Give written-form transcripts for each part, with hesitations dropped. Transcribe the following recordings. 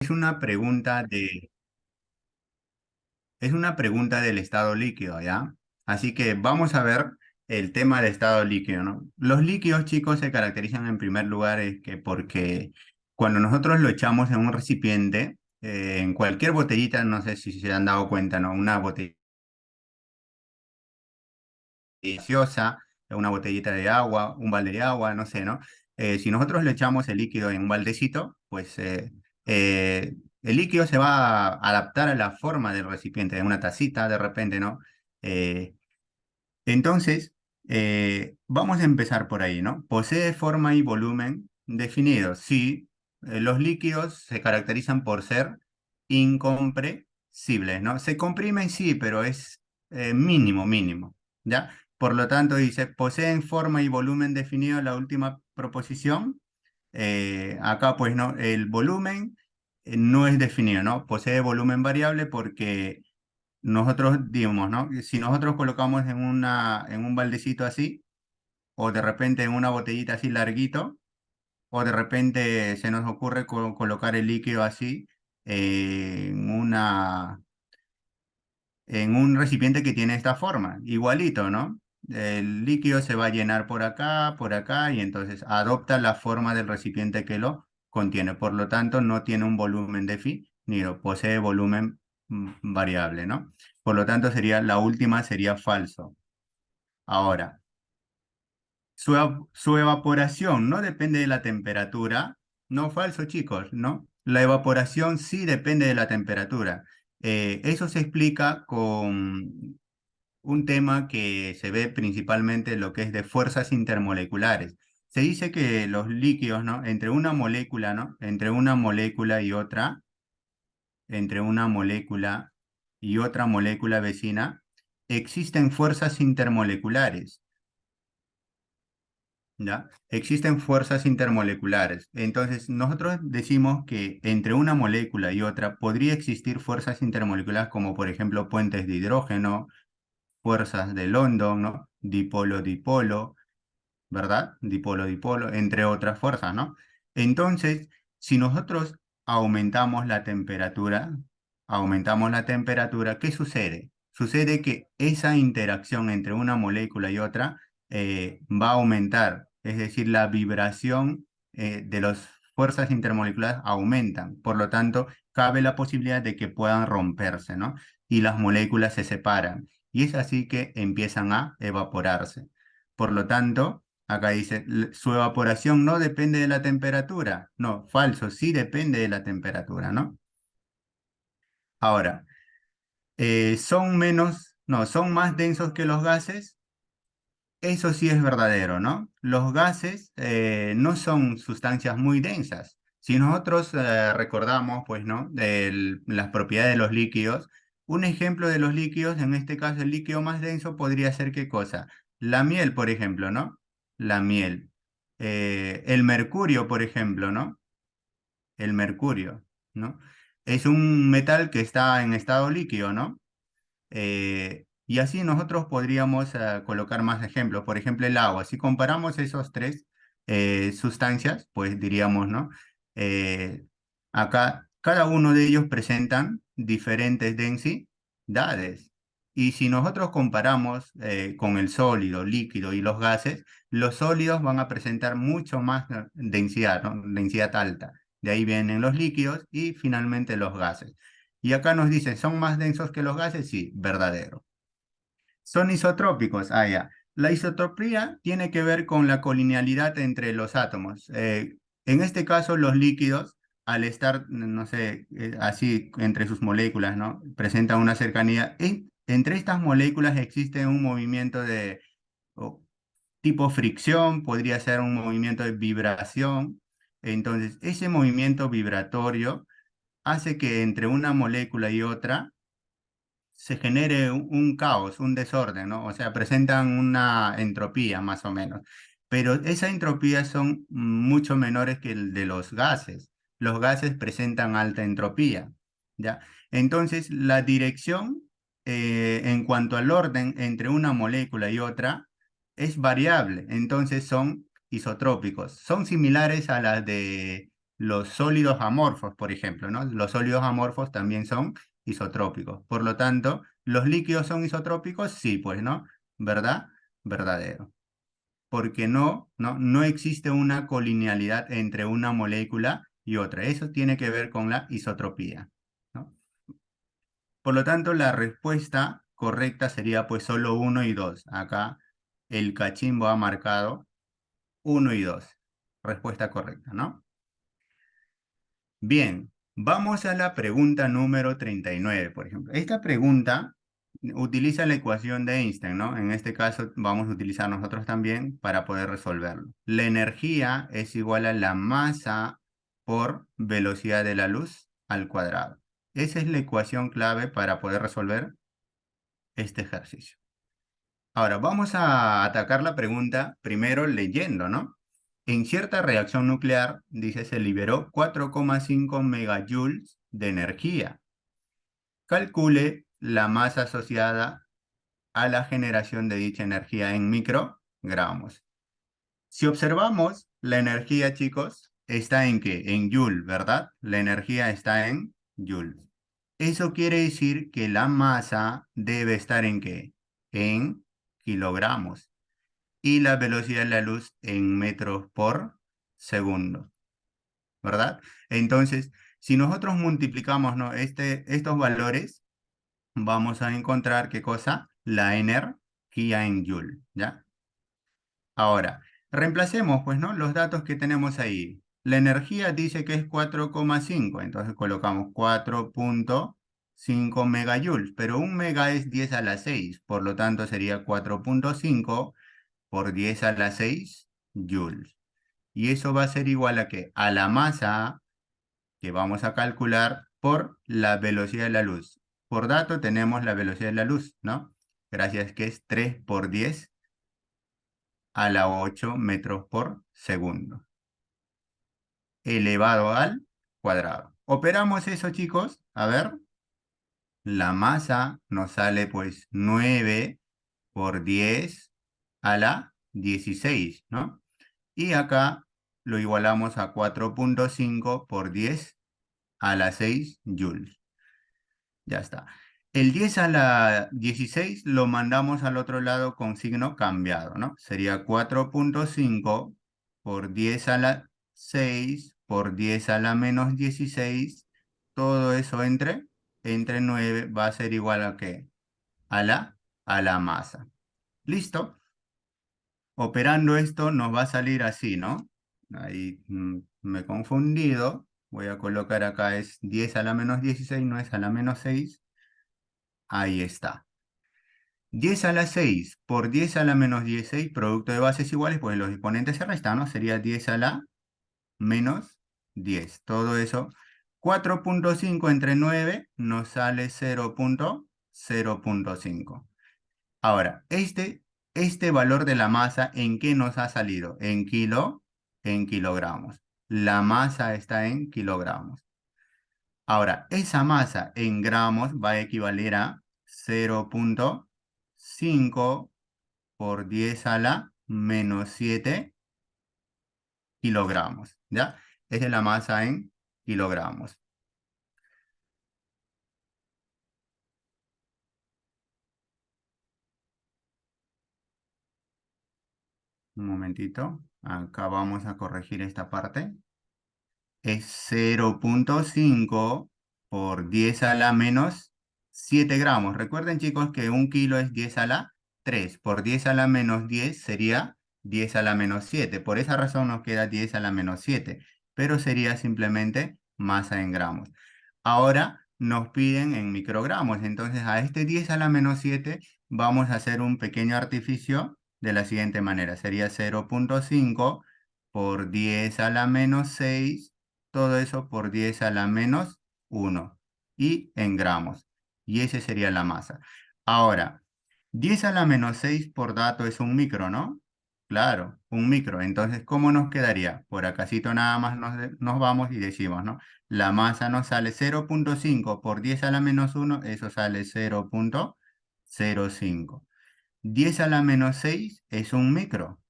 Es una pregunta es una pregunta del estado líquido, ¿ya? Así que vamos a ver el tema del estado líquido, ¿no? Los líquidos, chicos, se caracterizan en primer lugar es que porque cuando nosotros lo echamos en un recipiente, en cualquier botellita, no sé si se han dado cuenta, ¿no? Una botella gaseosa, una botellita de agua, un balde de agua, no sé, ¿no? Si nosotros le echamos el líquido en un baldecito, pues el líquido se va a adaptar a la forma del recipiente, de una tacita de repente, ¿no? Eh, entonces, vamos a empezar por ahí, ¿no? Posee forma y volumen definidos. Sí, los líquidos se caracterizan por ser incompresibles, ¿no? Se comprimen, sí, pero es mínimo, mínimo, ¿ya? Por lo tanto, dice, poseen forma y volumen definido la última proposición. Acá, pues, ¿no? El volumen no es definido, ¿no? Posee volumen variable porque nosotros digamos, ¿no? Si nosotros colocamos en un baldecito así, o de repente en una botellita así larguito, o de repente se nos ocurre colocar el líquido así en un recipiente que tiene esta forma, igualito, ¿no? El líquido se va a llenar por acá, y entonces adopta la forma del recipiente que lo contiene. Por lo tanto, no tiene un volumen definido, posee volumen variable, ¿no? Por lo tanto, la última sería falso. Ahora, su evaporación no depende de la temperatura. No, falso, chicos, ¿no? La evaporación sí depende de la temperatura. Eso se explica con un tema que se ve principalmente en lo que es de fuerzas intermoleculares. Se dice que los líquidos, ¿no? Entre una molécula, ¿no? Entre una molécula y otra molécula vecina, existen fuerzas intermoleculares. ¿Ya? Existen fuerzas intermoleculares. Entonces, nosotros decimos que entre una molécula y otra podría existir fuerzas intermoleculares como, por ejemplo, puentes de hidrógeno, fuerzas de London, ¿no? Dipolo-dipolo, ¿verdad? Dipolo-dipolo, entre otras fuerzas, ¿no? Entonces, si nosotros aumentamos la temperatura, ¿qué sucede? Sucede que esa interacción entre una molécula y otra va a aumentar, es decir, la vibración de las fuerzas intermoleculares aumentan, por lo tanto, cabe la posibilidad de que puedan romperse, ¿no? Y las moléculas se separan, y es así que empiezan a evaporarse. Por lo tanto, acá dice, su evaporación no depende de la temperatura. No, falso, sí depende de la temperatura, ¿no? Ahora, son más densos que los gases. Eso sí es verdadero, ¿no? Los gases no son sustancias muy densas. Si nosotros recordamos, pues, ¿no? Las propiedades de los líquidos, un ejemplo de los líquidos, en este caso el líquido más denso podría ser ¿qué cosa? La miel, por ejemplo, ¿no? La miel. El mercurio, por ejemplo, ¿no? El mercurio, ¿no? Es un metal que está en estado líquido, ¿no? Y así nosotros podríamos colocar más ejemplos. Por ejemplo, el agua. Si comparamos esos tres sustancias, pues diríamos, ¿no? Eh, Acá cada uno de ellos presentan diferentes densidades. Y si nosotros comparamos con el sólido, líquido y los gases, los sólidos van a presentar mucho más densidad, ¿no? Densidad alta. De ahí vienen los líquidos y finalmente los gases. Y acá nos dice, ¿son más densos que los gases? Sí, verdadero. Son isotrópicos. Ah, ya. La isotropía tiene que ver con la colinealidad entre los átomos. En este caso, los líquidos, al estar, no sé, así entre sus moléculas, ¿no? Presentan una cercanía. Entre estas moléculas existe un movimiento de o, tipo fricción, podría ser un movimiento de vibración. Entonces, ese movimiento vibratorio hace que entre una molécula y otra se genere un caos, un desorden, ¿no? O sea, presentan una entropía más o menos. Pero esa entropía son mucho menores que el de los gases. Los gases presentan alta entropía, ¿ya? Entonces, la dirección en cuanto al orden entre una molécula y otra es variable. Entonces, son isotrópicos. Son similares a las de los sólidos amorfos, por ejemplo, ¿no? Los sólidos amorfos también son isotrópicos. Por lo tanto, ¿los líquidos son isotrópicos? Sí, pues, ¿no? ¿Verdad? Verdadero. Porque no existe una colinealidad entre una molécula y otra. Eso tiene que ver con la isotropía, ¿no? Por lo tanto, la respuesta correcta sería pues solo uno y 2. Acá el cachimbo ha marcado uno y 2. Respuesta correcta, ¿no? Bien, vamos a la pregunta número 39, por ejemplo. Esta pregunta utiliza la ecuación de Einstein, ¿no? En este caso vamos a utilizar nosotros también para poder resolverlo. La energía es igual a la masa por velocidad de la luz al cuadrado. Esa es la ecuación clave para poder resolver este ejercicio. Ahora, vamos a atacar la pregunta primero leyendo, ¿no? En cierta reacción nuclear, dice, se liberó 4,5 megajoules de energía. Calcule la masa asociada a la generación de dicha energía en microgramos. Si observamos, la energía, chicos, está en ¿qué? En joule, ¿verdad? La energía está en joule. Eso quiere decir que la masa debe estar ¿en qué? En kilogramos. Y la velocidad de la luz en metros por segundo, ¿verdad? Entonces, si nosotros multiplicamos, ¿no? Estos valores, vamos a encontrar, ¿qué cosa? La energía en joule, ¿ya? Ahora, reemplacemos, pues, ¿no? Los datos que tenemos ahí. La energía dice que es 4,5, entonces colocamos 4,5 megajoules, pero un mega es 10 a la 6, por lo tanto sería 4,5 por 10 a la 6 joules. Y eso va a ser igual a ¿qué? A la masa que vamos a calcular por la velocidad de la luz. Por dato tenemos la velocidad de la luz, ¿no? Gracias que es 3 por 10 a la 8 metros por segundo, elevado al cuadrado. Operamos eso, chicos. A ver, la masa nos sale pues 9 por 10 a la 16, ¿no? Y acá lo igualamos a 4,5 por 10 a la 6 joules. Ya está. El 10 a la 16 lo mandamos al otro lado con signo cambiado, ¿no? Sería 4,5 por 10 a la 6 por 10 a la menos 16. Todo eso entre 9 va a ser igual a ¿qué? A la masa. ¿Listo? Operando esto nos va a salir así, ¿no? Ahí me he confundido. Voy a colocar acá es 10 a la menos 16, no es a la menos 6. Ahí está. 10 a la 6 por 10 a la menos 16, producto de bases iguales, pues los exponentes se restan, ¿no? Sería 10 a la menos 10. Todo eso. 4,5 entre 9 nos sale 0,5. Ahora, este valor de la masa, ¿en qué nos ha salido? En kilogramos. La masa está en kilogramos. Ahora, esa masa en gramos va a equivaler a 0,5 por 10 a la menos 7 kilogramos, ¿ya? Esa es la masa en kilogramos. Un momentito. Acá vamos a corregir esta parte. Es 0,5 por 10 a la menos 7 gramos. Recuerden, chicos, que un kilo es 10 a la 3. Por 10 a la menos 10 sería 10 a la menos 7. Por esa razón nos queda 10 a la menos 7, pero sería simplemente masa en gramos. Ahora nos piden en microgramos. Entonces, a este 10 a la menos 7 vamos a hacer un pequeño artificio de la siguiente manera. Sería 0,5 por 10 a la menos 6, todo eso por 10 a la menos 1 y en gramos. Y esa sería la masa. Ahora, 10 a la menos 6 por dato es un micro, ¿no? Claro, un micro. Entonces, ¿cómo nos quedaría? Por acasito nada más nos vamos y decimos, ¿no? La masa nos sale 0,5 por 10 a la menos 1, eso sale 0,05. 10 a la menos 6 es un micro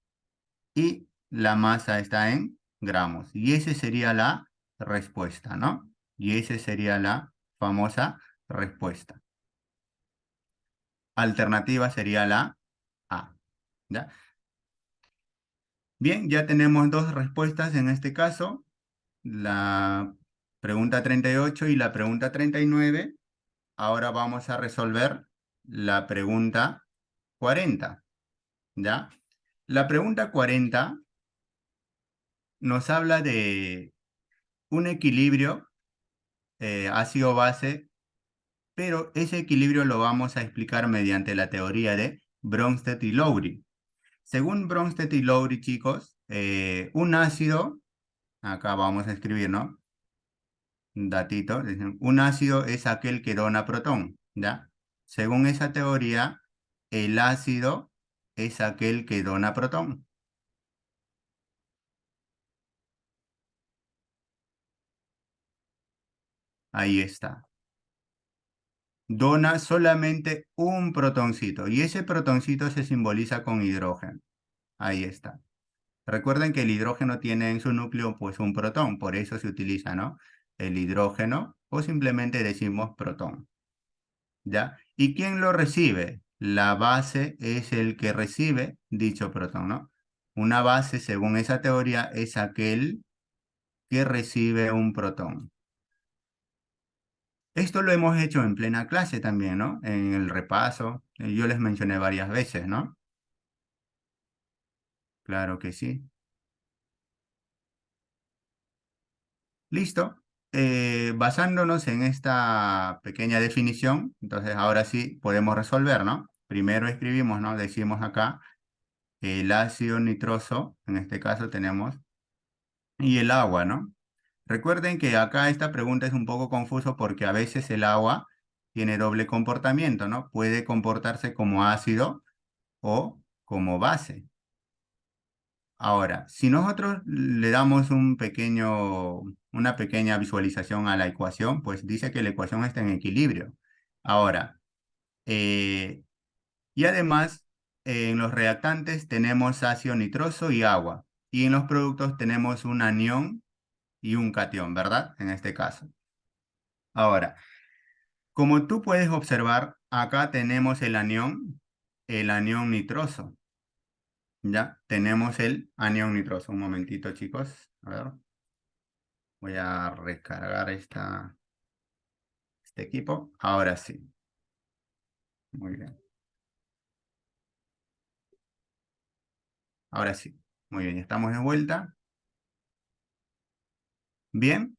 y la masa está en gramos. Y esa sería la respuesta, ¿no? Y esa sería la famosa respuesta. Alternativa sería la A, ¿ya? Bien, ya tenemos dos respuestas en este caso, la pregunta 38 y la pregunta 39. Ahora vamos a resolver la pregunta 40, ¿ya? La pregunta 40 nos habla de un equilibrio ácido-base, pero ese equilibrio lo vamos a explicar mediante la teoría de Bronsted y Lowry. Según Bronsted y Lowry, chicos, un ácido, acá vamos a escribir, ¿no? Un datito, dicen, un ácido es aquel que dona protón, ¿ya? Según esa teoría, el ácido es aquel que dona protón. Ahí está. Dona solamente un protoncito y ese protoncito se simboliza con hidrógeno. Ahí está. Recuerden que el hidrógeno tiene en su núcleo pues un protón, por eso se utiliza, ¿no? El hidrógeno o simplemente decimos protón, ¿ya? ¿Y quién lo recibe? La base es el que recibe dicho protón, ¿no? Una base, según esa teoría, es aquel que recibe un protón. Esto lo hemos hecho en plena clase también, ¿no? En el repaso, yo les mencioné varias veces, ¿no? Claro que sí. Listo. Basándonos en esta pequeña definición, entonces ahora sí podemos resolver, ¿no? Primero escribimos, ¿no? Decimos acá el ácido nitroso, en este caso tenemos, y el agua, ¿no? Recuerden que acá esta pregunta es un poco confuso porque a veces el agua tiene doble comportamiento, ¿no? Puede comportarse como ácido o como base. Ahora, si nosotros le damos una pequeña visualización a la ecuación, pues dice que la ecuación está en equilibrio. Ahora, eh, y además, en los reactantes tenemos ácido nitroso y agua. Y en los productos tenemos un anión y un cation, ¿verdad? En este caso. Ahora, como tú puedes observar, acá tenemos el anión nitroso. Ya, tenemos el anión nitroso. Un momentito, chicos. A ver. Voy a recargar este equipo. Ahora sí. Muy bien. Ahora sí. Muy bien. Estamos de vuelta. Bien.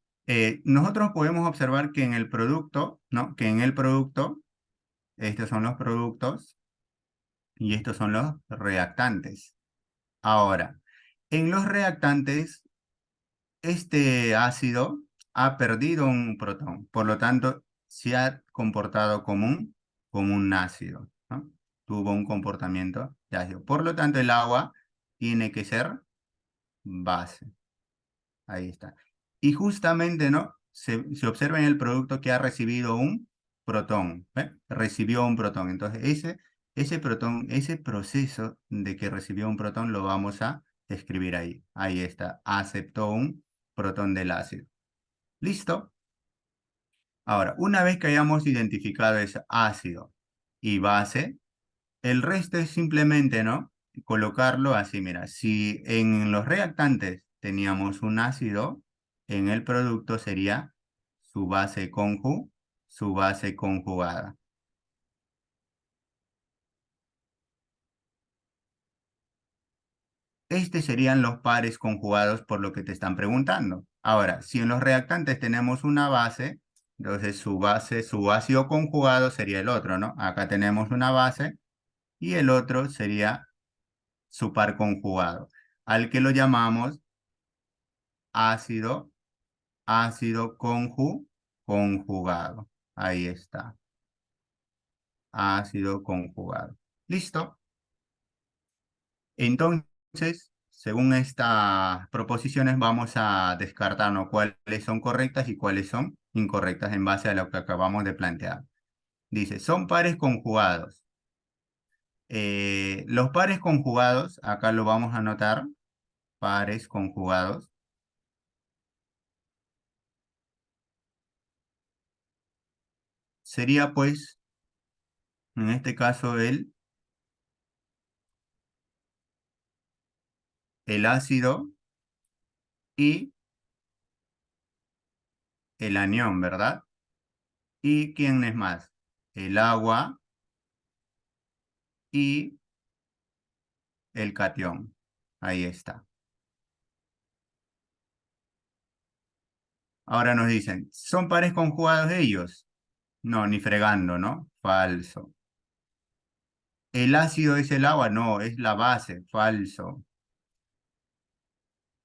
Nosotros podemos observar que en el producto, ¿no? Que en el producto, estos son los productos y estos son los reactantes. Ahora, en los reactantes, este ácido ha perdido un protón. Por lo tanto, se ha comportado como un ácido, ¿no? Tuvo un comportamiento de ácido. Por lo tanto, el agua tiene que ser base. Ahí está. Y justamente, ¿no? Se observa en el producto que ha recibido un protón. ¿Ve? Recibió un protón. Entonces, ese protón, ese proceso de que recibió un protón lo vamos a escribir ahí. Ahí está. Aceptó un protón del ácido. ¿Listo? Ahora, una vez que hayamos identificado ese ácido y base, el resto es simplemente, ¿no? Colocarlo así, mira, si en los reactantes teníamos un ácido, en el producto sería su base su base conjugada. Estos serían los pares conjugados por lo que te están preguntando. Ahora, si en los reactantes tenemos una base, entonces su base, su ácido conjugado sería el otro, ¿no? Acá tenemos una base y el otro sería su par conjugado, al que lo llamamos ácido, ácido conjugado. Ahí está, ácido conjugado. ¿Listo? Entonces, según estas proposiciones, vamos a descartarnos cuáles son correctas y cuáles son incorrectas en base a lo que acabamos de plantear. Dice, son pares conjugados. Los pares conjugados, acá lo vamos a anotar, pares conjugados. sería pues, en este caso, el ácido y el anión, ¿verdad? ¿Y quién es más? El agua y el catión. Ahí está. Ahora nos dicen, ¿son pares conjugados ellos? No, ni fregando, ¿no? Falso. ¿El ácido es el agua? No, es la base. Falso.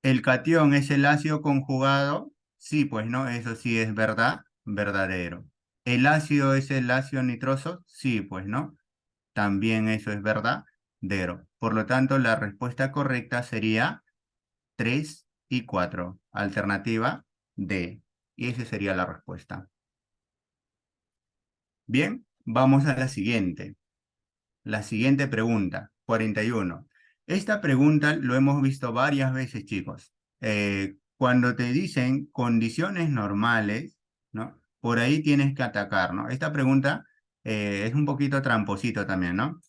¿El catión es el ácido conjugado? Sí, pues no, eso sí es verdad, verdadero. ¿El ácido es el ácido nitroso? Sí, pues no, también eso es verdadero. Por lo tanto, la respuesta correcta sería 3 y 4. Alternativa D. Y esa sería la respuesta. Bien, vamos a la siguiente. La siguiente pregunta, 41. Esta pregunta lo hemos visto varias veces, chicos. Cuando te dicen condiciones normales, ¿no? Por ahí tienes que atacar, ¿no? Esta pregunta es un poquito tramposito también, ¿no?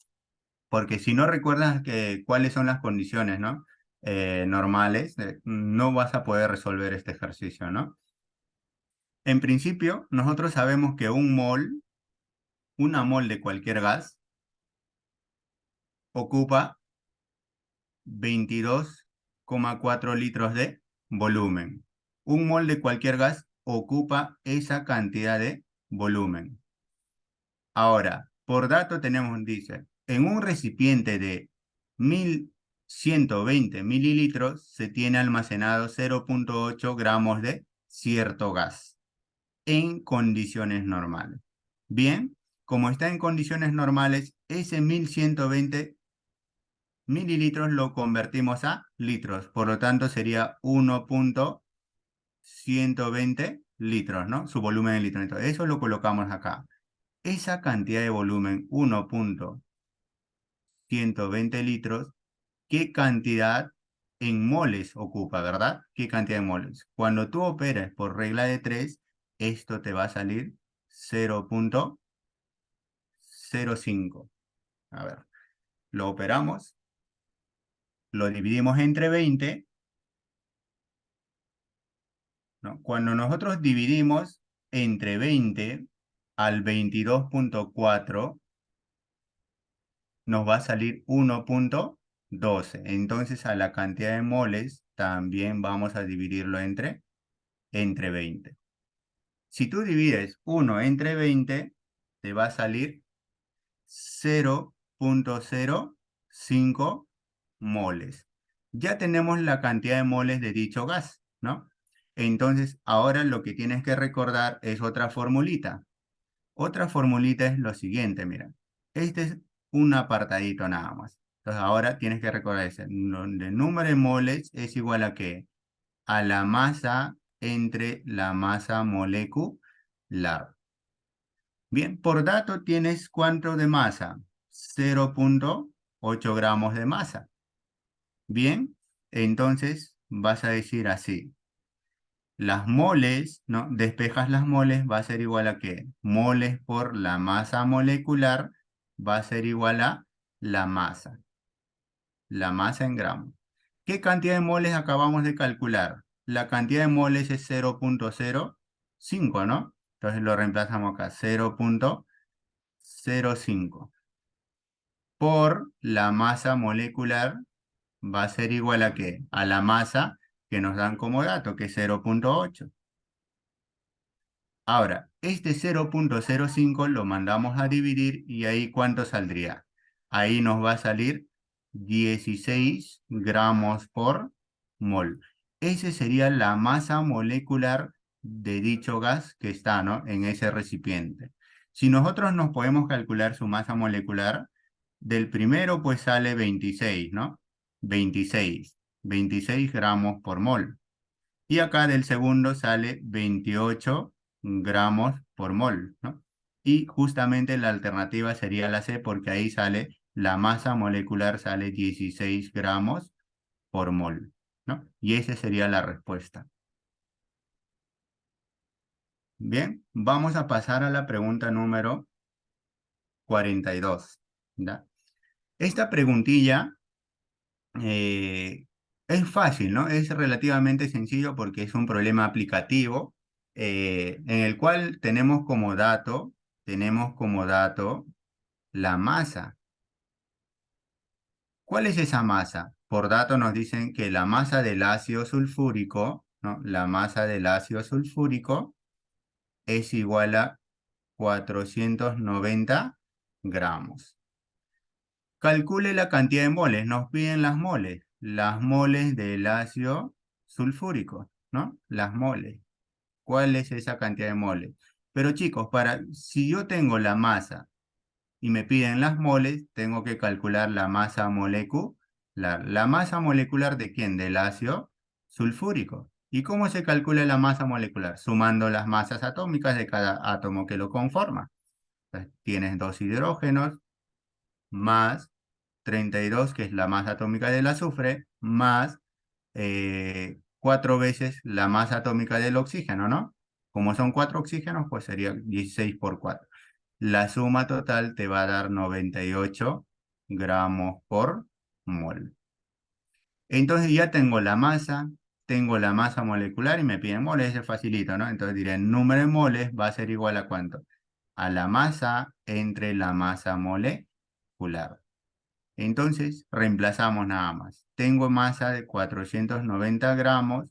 Porque si no recuerdas cuáles son las condiciones, ¿no? Normales, no vas a poder resolver este ejercicio, ¿no? En principio, nosotros sabemos que una mol de cualquier gas, ocupa 22,4 litros de volumen. Un mol de cualquier gas ocupa esa cantidad de volumen. Ahora, por dato tenemos, dice, en un recipiente de 1120 mililitros se tiene almacenado 0,8 gramos de cierto gas en condiciones normales. Bien, como está en condiciones normales, ese 1120 mililitros lo convertimos a litros, por lo tanto sería 1,120 litros, ¿no? Su volumen en litros. Entonces, eso lo colocamos acá. Esa cantidad de volumen, 1,120 litros, ¿qué cantidad en moles ocupa, verdad? ¿Qué cantidad de moles? Cuando tú operas por regla de 3, esto te va a salir 0,05. A ver, lo operamos, lo dividimos entre 20, ¿no? Cuando nosotros dividimos entre 20 al 22,4, nos va a salir 1,12. Entonces, a la cantidad de moles también vamos a dividirlo entre 20. Si tú divides 1 entre 20, te va a salir 0,05 moles. Ya tenemos la cantidad de moles de dicho gas, ¿no? Entonces, ahora lo que tienes que recordar es otra formulita. Otra formulita es lo siguiente, mira. Este es un apartadito nada más. Entonces, ahora tienes que recordar ese. Donde el número de moles es igual a ¿qué? A la masa entre la masa molecular. Bien, por dato tienes ¿cuánto de masa? 0,8 gramos de masa. Bien, entonces vas a decir así. Las moles, ¿no? Despejas las moles, va a ser igual a ¿qué? Moles por la masa molecular va a ser igual a la masa en gramos. ¿Qué cantidad de moles acabamos de calcular? La cantidad de moles es 0,05, ¿no? Entonces lo reemplazamos acá, 0,05 por la masa molecular va a ser igual a ¿qué? A la masa que nos dan como dato, que es 0,8. Ahora, este 0,05 lo mandamos a dividir y ahí ¿cuánto saldría? Ahí nos va a salir 16 gramos por mol. Esa sería la masa molecular de dicho gas que está, ¿no? En ese recipiente. Si nosotros nos podemos calcular su masa molecular, del primero pues sale 26, ¿no? 26 gramos por mol. Y acá del segundo sale 28 gramos por mol, ¿no? Y justamente la alternativa sería la C porque ahí sale la masa molecular sale 16 gramos por mol, ¿no? Y esa sería la respuesta. Bien, vamos a pasar a la pregunta número 42. ¿Ya? Esta preguntilla es fácil, ¿no? Es relativamente sencillo porque es un problema aplicativo en el cual tenemos como dato la masa. ¿Cuál es esa masa? Por dato nos dicen que la masa del ácido sulfúrico, ¿no? La masa del ácido sulfúrico es igual a 490 gramos. Calcule la cantidad de moles. Nos piden las moles del ácido sulfúrico, ¿no? Las moles. ¿Cuál es esa cantidad de moles? Pero chicos, si yo tengo la masa y me piden las moles, tengo que calcular la masa molecular. ¿La masa molecular de quién? Del ácido sulfúrico. ¿Y cómo se calcula la masa molecular? Sumando las masas atómicas de cada átomo que lo conforma. Entonces, tienes dos hidrógenos más 32, que es la masa atómica del azufre, más cuatro veces la masa atómica del oxígeno, ¿no? Como son cuatro oxígenos, pues sería 16 por 4. La suma total te va a dar 98 gramos por mol. Entonces ya tengo la masa molecular y me piden moles, ese es facilito, ¿no? Entonces diré, el número de moles va a ser igual a ¿cuánto? A la masa entre la masa molecular. Entonces reemplazamos nada más. Tengo masa de 490 gramos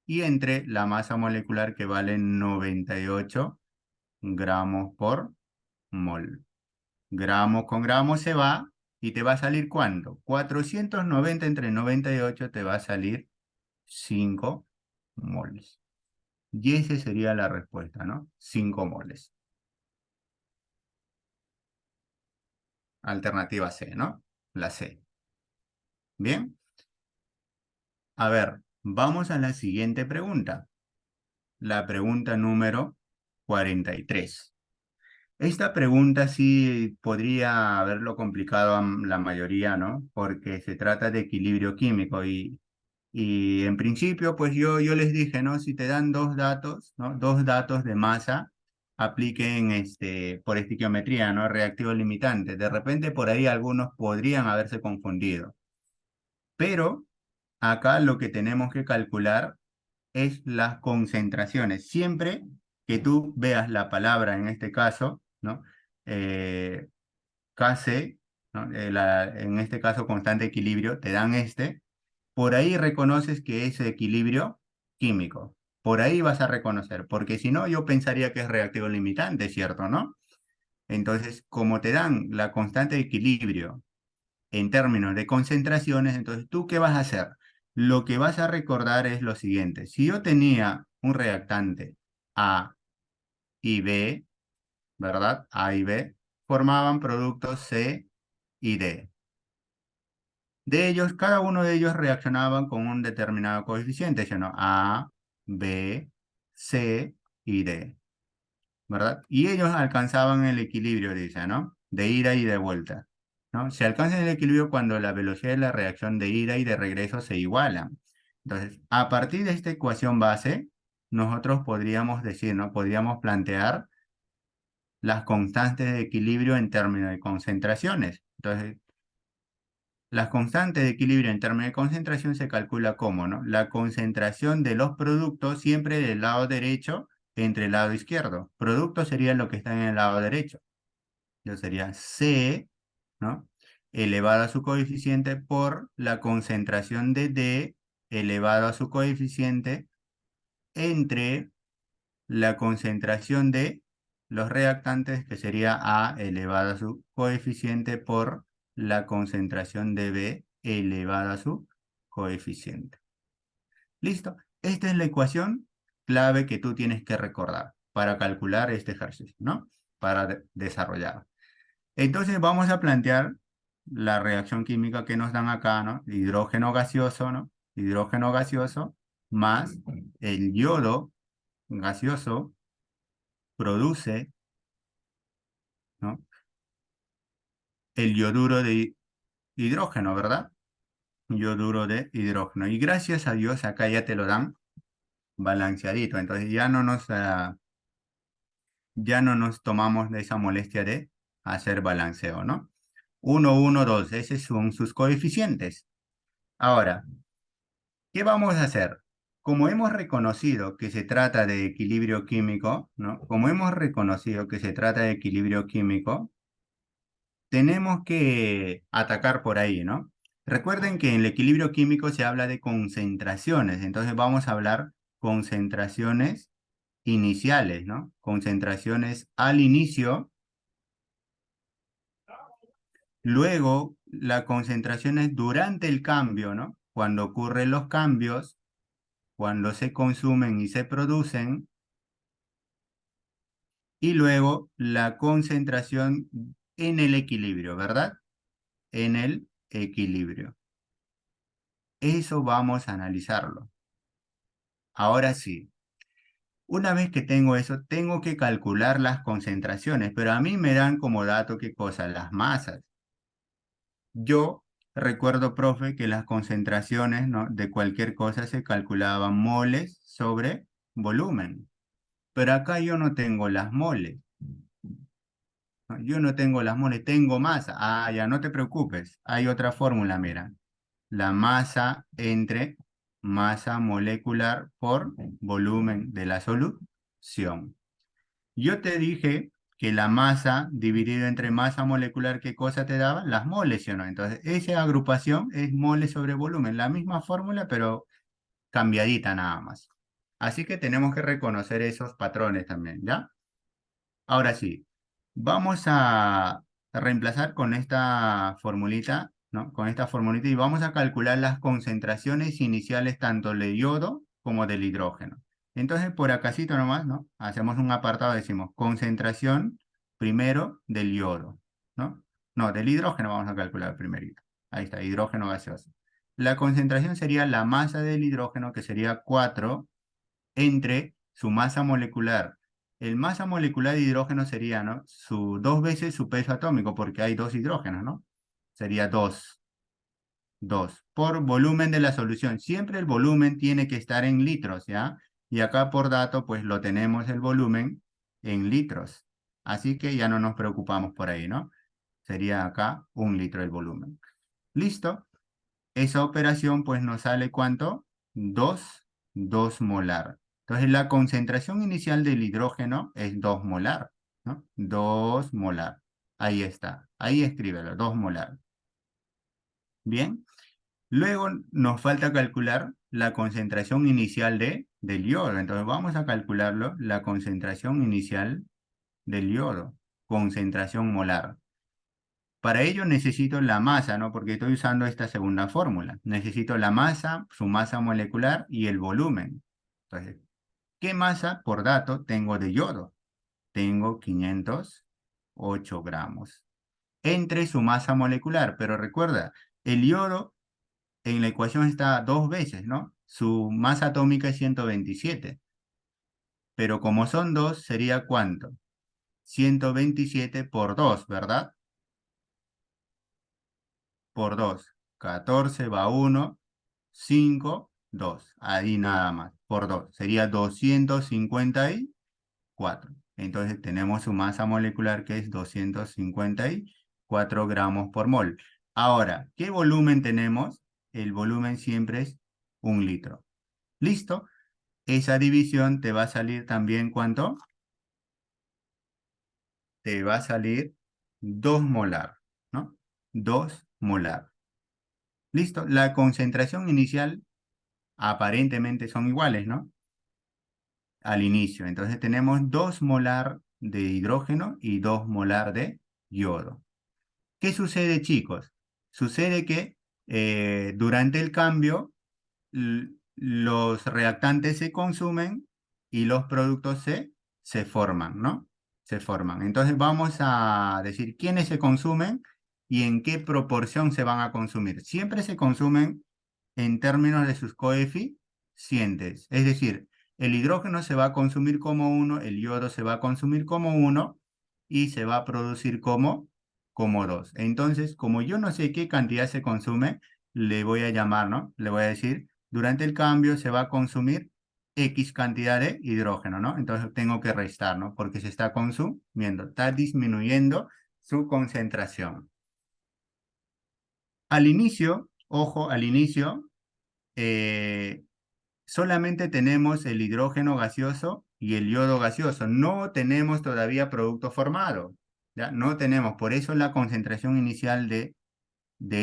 y entre la masa molecular que vale 98 gramos por mol. Gramo con gramo se va y te va a salir ¿cuánto? 490 entre 98 te va a salir 5 moles. Y esa sería la respuesta, ¿no? 5 moles. Alternativa C, ¿no? La C. Bien. A ver, vamos a la siguiente pregunta. La pregunta número 43. Esta pregunta sí podría haberlo complicado a la mayoría, ¿no? Porque se trata de equilibrio químico y en principio, pues yo les dije, ¿no? Si te dan dos datos, ¿no? Dos datos de masa, apliquen por estequiometría, ¿no? Reactivo limitante. De repente por ahí algunos podrían haberse confundido. Pero acá lo que tenemos que calcular es las concentraciones. Siempre que tú veas la palabra, en este caso, ¿no? Eh, Kc, ¿no? En este caso constante equilibrio, te dan por ahí reconoces que es equilibrio químico. Por ahí vas a reconocer, porque si no, yo pensaría que es reactivo limitante, ¿cierto, no? Entonces, como te dan la constante de equilibrio en términos de concentraciones, entonces, ¿tú qué vas a hacer? Lo que vas a recordar es lo siguiente. Si yo tenía un reactante A y B, ¿verdad? A y B, formaban productos C y D. De ellos, cada uno de ellos reaccionaban con un determinado coeficiente, ¿sí o no? A, B, C y D, ¿verdad? Y ellos alcanzaban el equilibrio, dice, ¿no? De ida y de vuelta, ¿no? Se alcanza el equilibrio cuando la velocidad de la reacción de ida y de regreso se igualan. Entonces, a partir de esta ecuación base, nosotros podríamos decir, ¿no? Podríamos plantear las constantes de equilibrio en términos de concentraciones. Entonces, las constantes de equilibrio en términos de concentración se calcula como, ¿no? La concentración de los productos siempre del lado derecho entre el lado izquierdo. Producto sería lo que está en el lado derecho. Yo sería C, ¿no? Elevado a su coeficiente por la concentración de D elevado a su coeficiente entre la concentración de los reactantes, que sería A elevado a su coeficiente por la concentración de B elevada a su coeficiente. ¿Listo? Esta es la ecuación clave que tú tienes que recordar para calcular este ejercicio, ¿no? Para desarrollar. Entonces vamos a plantear la reacción química que nos dan acá, ¿no? Hidrógeno gaseoso, ¿no? Hidrógeno gaseoso más el yodo gaseoso produce, ¿no? El yoduro de hidrógeno, ¿verdad? Yoduro de hidrógeno. Y gracias a Dios acá ya te lo dan balanceadito. Entonces ya no nos ya no nos tomamos de esa molestia de hacer balanceo, ¿no? 1, 1, 2, esos son sus coeficientes. Ahora, ¿qué vamos a hacer? Como hemos reconocido que se trata de equilibrio químico, ¿no? Como hemos reconocido que se trata de equilibrio químico, tenemos que atacar por ahí, ¿no? Recuerden que en el equilibrio químico se habla de concentraciones, entonces vamos a hablar concentraciones iniciales, ¿no? Concentraciones al inicio, luego la concentración es durante el cambio, ¿no? Cuando ocurren los cambios, cuando se consumen y se producen, y luego la concentración en el equilibrio, ¿verdad? En el equilibrio. Eso vamos a analizarlo. Ahora sí, una vez que tengo eso, tengo que calcular las concentraciones, pero a mí me dan como dato qué cosa, las masas. Yo recuerdo, profe, que las concentraciones, ¿no?, de cualquier cosa se calculaban moles sobre volumen, pero acá yo no tengo las moles, ¿no? Yo no tengo las moles, tengo masa. Ah, ya no te preocupes, hay otra fórmula, mira. La masa entre masa molecular por volumen de la solución. Yo te dije que la masa dividido entre masa molecular, ¿qué cosa te daba? Las moles, ¿sí o no? Entonces, esa agrupación es moles sobre volumen, la misma fórmula, pero cambiadita nada más. Así que tenemos que reconocer esos patrones también, ¿ya? Ahora sí, vamos a reemplazar con esta formulita, ¿no? Con esta formulita y vamos a calcular las concentraciones iniciales tanto del yodo como del hidrógeno. Entonces, por acásito nomás, ¿no? Hacemos un apartado, decimos concentración primero del yodo, ¿no? No, del hidrógeno vamos a calcular primerito. Ahí está, hidrógeno gaseoso. La concentración sería la masa del hidrógeno, que sería 4 entre su masa molecular. El masa molecular de hidrógeno sería, ¿no?, dos veces su peso atómico, porque hay dos hidrógenos, ¿no? Sería 2 por volumen de la solución. Siempre el volumen tiene que estar en litros, ¿ya? Y acá por dato, pues lo tenemos el volumen en litros. Así que ya no nos preocupamos por ahí, ¿no? Sería acá 1 litro el volumen. ¿Listo? Esa operación pues nos sale ¿cuánto? 2 molar. Entonces la concentración inicial del hidrógeno es 2 molar, ¿no? 2 molar. Ahí está. Ahí escríbelo, 2 molar. Bien. Luego nos falta calcular la concentración inicial del yodo. Entonces vamos a calcularlo, la concentración inicial del yodo. Concentración molar. Para ello necesito la masa, ¿no? Porque estoy usando esta segunda fórmula. Necesito la masa, su masa molecular y el volumen. Entonces, ¿qué masa por dato tengo de yodo? Tengo 508 gramos. Entre su masa molecular, pero recuerda, el yodo en la ecuación está dos veces, ¿no? Su masa atómica es 127, pero como son dos, ¿sería cuánto? 127 por 2, ¿verdad? Por 2. 14 va uno, 5, 2. Ahí nada más, por 2. Sería 254. Entonces tenemos su masa molecular que es 254 gramos por mol. Ahora, ¿qué volumen tenemos? El volumen siempre es 1 litro. ¿Listo? Esa división te va a salir también, ¿cuánto? Te va a salir 2 molar, ¿no? 2 molar. Listo, la concentración inicial aparentemente son iguales, ¿no? Al inicio. Entonces tenemos 2 molar de hidrógeno y 2 molar de yodo. ¿Qué sucede, chicos? Sucede que durante el cambio los reactantes se consumen y los productos se forman, ¿no? Se forman. Entonces vamos a decir quiénes se consumen y en qué proporción se van a consumir. Siempre se consumen en términos de sus coeficientes. Es decir, el hidrógeno se va a consumir como uno, el yodo se va a consumir como uno y se va a producir como dos. Entonces, como yo no sé qué cantidad se consume, le voy a llamar, ¿no? Le voy a decir, durante el cambio se va a consumir X cantidad de hidrógeno, ¿no? Entonces tengo que restar, ¿no? Porque se está consumiendo, está disminuyendo su concentración. Al inicio, ojo, al inicio, eh, solamente tenemos el hidrógeno gaseoso y el yodo gaseoso. No tenemos todavía producto formado, ¿ya? No tenemos, por eso la concentración inicial de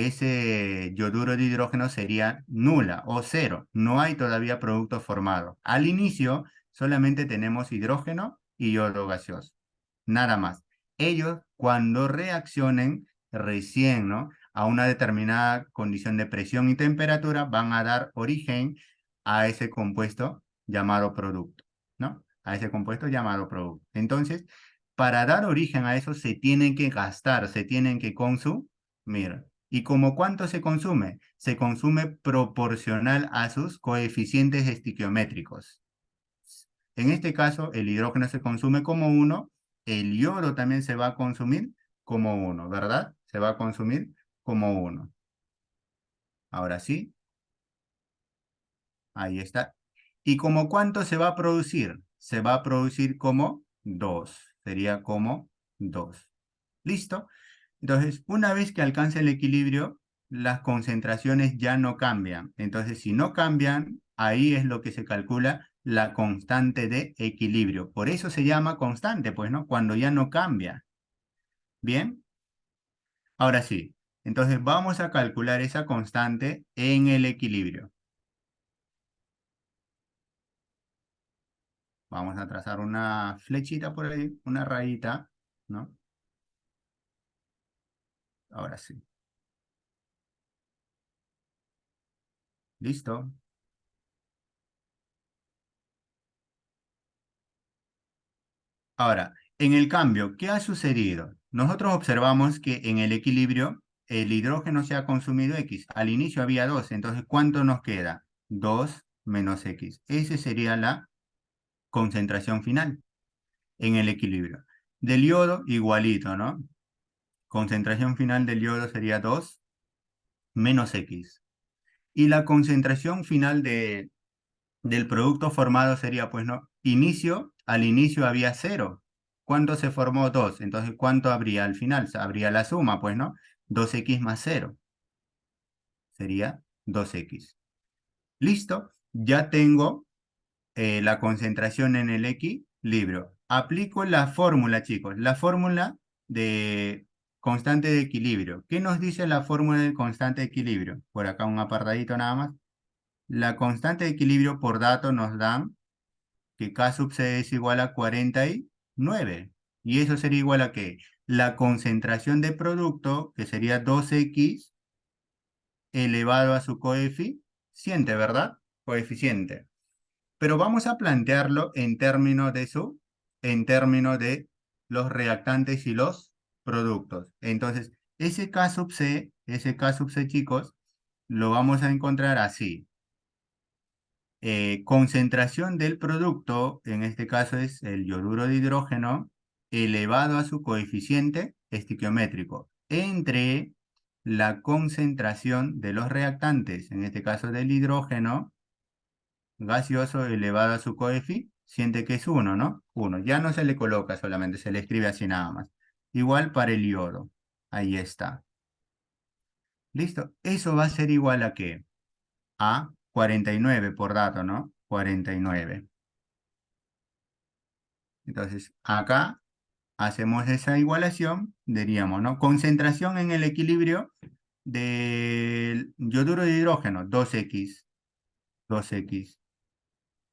ese yoduro de hidrógeno sería nula o cero. No hay todavía producto formado. Al inicio solamente tenemos hidrógeno y yodo gaseoso. Nada más. Ellos cuando reaccionen recién, ¿no? A una determinada condición de presión y temperatura van a dar origen a ese compuesto llamado producto, ¿no? A ese compuesto llamado producto. Entonces, para dar origen a eso se tienen que gastar, se tienen que consumir. ¿Y como cuánto se consume? Se consume proporcional a sus coeficientes estequiométricos. En este caso, el hidrógeno se consume como uno, el yodo también se va a consumir como uno, ¿verdad? Se va a consumir como uno. Ahora sí, ahí está. ¿Y como cuánto se va a producir? Se va a producir como 2. Sería como 2. ¿Listo? Entonces, una vez que alcance el equilibrio, las concentraciones ya no cambian. Entonces, si no cambian, ahí es lo que se calcula la constante de equilibrio. Por eso se llama constante, pues, ¿no? Cuando ya no cambia. Bien, ahora sí. Entonces, vamos a calcular esa constante en el equilibrio. Vamos a trazar una flechita por ahí, una rayita, ¿no? Ahora sí. ¿Listo? Ahora, en el cambio, ¿qué ha sucedido? Nosotros observamos que en el equilibrio el hidrógeno se ha consumido X. Al inicio había 2, entonces ¿cuánto nos queda? 2 menos X. Esa sería la concentración final en el equilibrio. Del yodo, igualito, ¿no? Concentración final del yodo sería 2 menos X. Y la concentración final del producto formado sería, pues, ¿no? Al inicio había cero. ¿Cuánto se formó? 2. Entonces, ¿cuánto habría al final? Habría la suma, pues, ¿no? 2x más cero sería 2x. Listo, ya tengo la concentración en el equilibrio. Aplico la fórmula, chicos, la fórmula de constante de equilibrio. ¿Qué nos dice la fórmula del constante de equilibrio? Por acá un apartadito nada más. La constante de equilibrio por dato nos dan que K sub C es igual a 49. Y eso sería igual a que la concentración de producto, que sería 2x elevado a su coeficiente, ¿verdad? Coeficiente. Pero vamos a plantearlo en términos de los reactantes y los productos. Entonces, ese K sub C, chicos, lo vamos a encontrar así. Concentración del producto, en este caso es el yoduro de hidrógeno, elevado a su coeficiente estequiométrico, entre la concentración de los reactantes, en este caso del hidrógeno gaseoso elevado a su coeficiente, que es uno, ¿no? Uno. Ya no se le coloca solamente, se le escribe así nada más. Igual para el yodo. Ahí está. ¿Listo? Eso va a ser igual a ¿qué? A 49 por dato, ¿no? 49. Entonces, acá hacemos esa igualación, diríamos, ¿no? Concentración en el equilibrio del yoduro de hidrógeno, 2x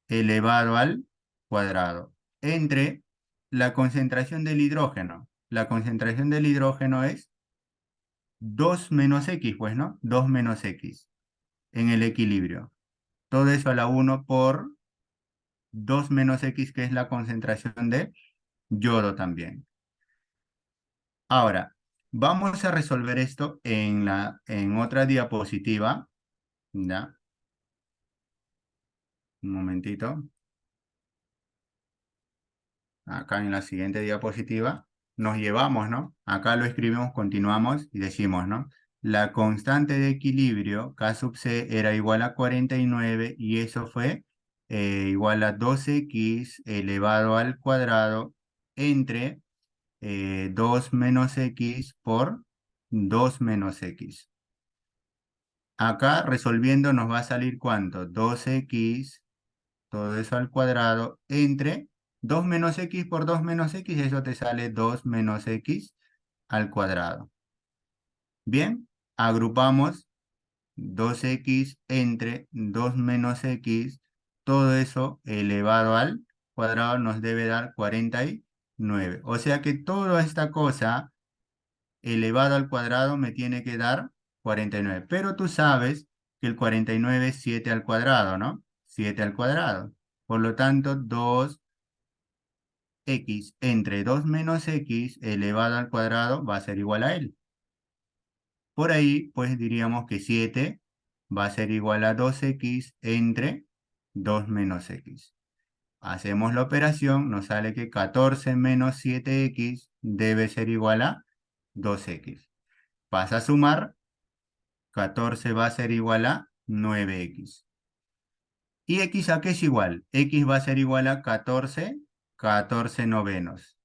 elevado al cuadrado, entre la concentración del hidrógeno. La concentración del hidrógeno es 2 menos x, pues, ¿no? 2 menos x en el equilibrio. Todo eso a la 1 por 2 menos x, que es la concentración de yodo también. Ahora, vamos a resolver esto en otra diapositiva, ¿ya? Un momentito. Acá en la siguiente diapositiva nos llevamos, ¿no? Acá lo escribimos, continuamos y decimos, ¿no? La constante de equilibrio K sub C era igual a 49 y eso fue igual a 2x elevado al cuadrado entre 2 menos x por 2 menos x. Acá resolviendo nos va a salir ¿cuánto? 2x, todo eso al cuadrado, entre 2 menos x por 2 menos x, eso te sale 2 menos x al cuadrado. Bien, agrupamos 2x entre 2 menos x, todo eso elevado al cuadrado nos debe dar 49. O sea que toda esta cosa elevado al cuadrado me tiene que dar 49. Pero tú sabes que el 49 es 7 al cuadrado, ¿no? 7 al cuadrado. Por lo tanto, 2x entre 2 menos x elevado al cuadrado va a ser igual a él. Por ahí, pues diríamos que 7 va a ser igual a 2x entre 2 menos x. Hacemos la operación, nos sale que 14 menos 7x debe ser igual a 2x. Pasa a sumar, 14 va a ser igual a 9x. ¿Y x a qué es igual? X va a ser igual a 14 novenos.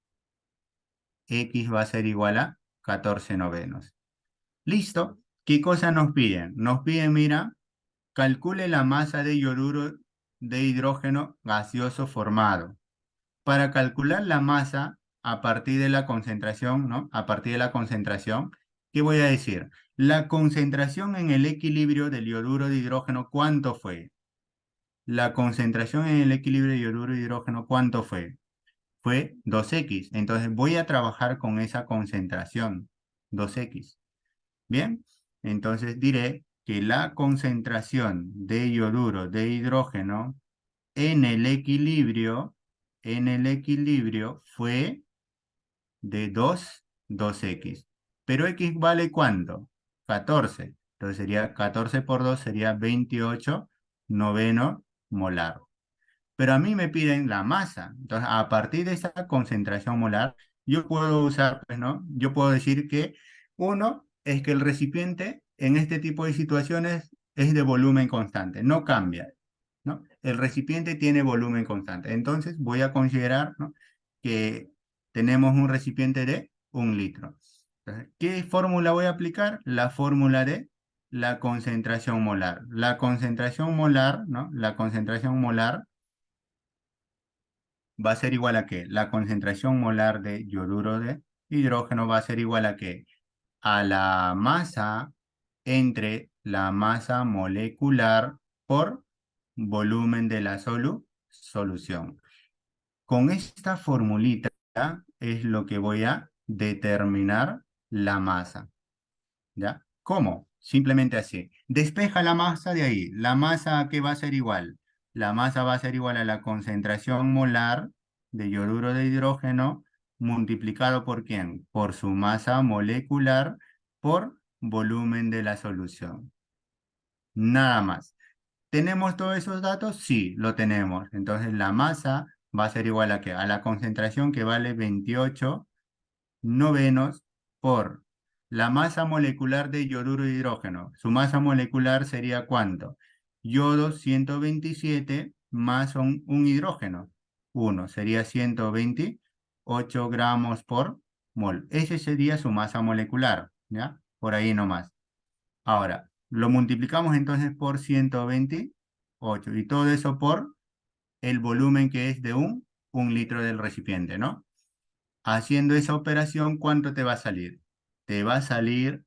X va a ser igual a 14 novenos. Listo. ¿Qué cosa nos piden? Nos piden, mira, calcule la masa de yoduro de hidrógeno gaseoso formado. Para calcular la masa a partir de la concentración, ¿no? A partir de la concentración, ¿qué voy a decir? La concentración en el equilibrio del yoduro de hidrógeno, ¿cuánto fue? La concentración en el equilibrio de yoduro de hidrógeno, ¿cuánto fue? Fue 2x. Entonces voy a trabajar con esa concentración, 2x. Bien, entonces diré que la concentración de yoduro de hidrógeno en el equilibrio, fue de 2x. Pero x vale ¿cuánto? 14. Entonces sería 14 por 2 sería 28 noveno molar. Pero a mí me piden la masa. Entonces, a partir de esa concentración molar, yo puedo usar, pues, ¿no? Yo puedo decir que uno es que el recipiente en este tipo de situaciones es de volumen constante, no cambia, ¿no? El recipiente tiene volumen constante. Entonces, voy a considerar, ¿no?, que tenemos un recipiente de 1 litro. Entonces, ¿qué fórmula voy a aplicar? La fórmula de la concentración molar. La concentración molar, ¿no? La concentración molar va a ser igual a qué? La concentración molar de yoduro de hidrógeno va a ser igual a qué? A la masa entre la masa molecular por volumen de la solución. Con esta formulita es lo que voy a determinar la masa. ¿Ya? ¿Cómo? Simplemente así. Despeja la masa de ahí. ¿La masa a qué va a ser igual? La masa va a ser igual a la concentración molar de yoduro de hidrógeno multiplicado por ¿quién? Por su masa molecular por volumen de la solución. Nada más. ¿Tenemos todos esos datos? Sí, lo tenemos. Entonces la masa va a ser igual a ¿qué? A la concentración que vale 28 novenos por la masa molecular de yoduro de hidrógeno. Su masa molecular sería ¿cuánto? Yodo 127 más un hidrógeno. 1 sería 128 gramos por mol. Ese sería su masa molecular, ¿ya? Por ahí nomás. Ahora, lo multiplicamos entonces por 128 y todo eso por el volumen que es de un litro del recipiente, ¿no? Haciendo esa operación, ¿cuánto te va a salir? Te va a salir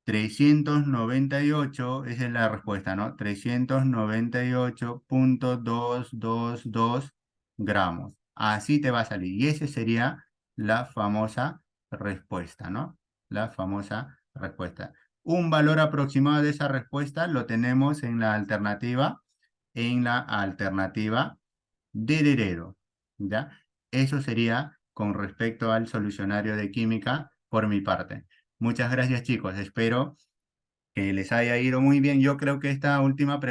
398, esa es la respuesta, ¿no? 398,222 gramos. Así te va a salir. Y esa sería la famosa respuesta, ¿no? La famosa respuesta. Un valor aproximado de esa respuesta lo tenemos en la alternativa de Heredero, ¿ya? Eso sería con respecto al solucionario de química por mi parte. Muchas gracias, chicos. Espero que les haya ido muy bien. Yo creo que esta última pregunta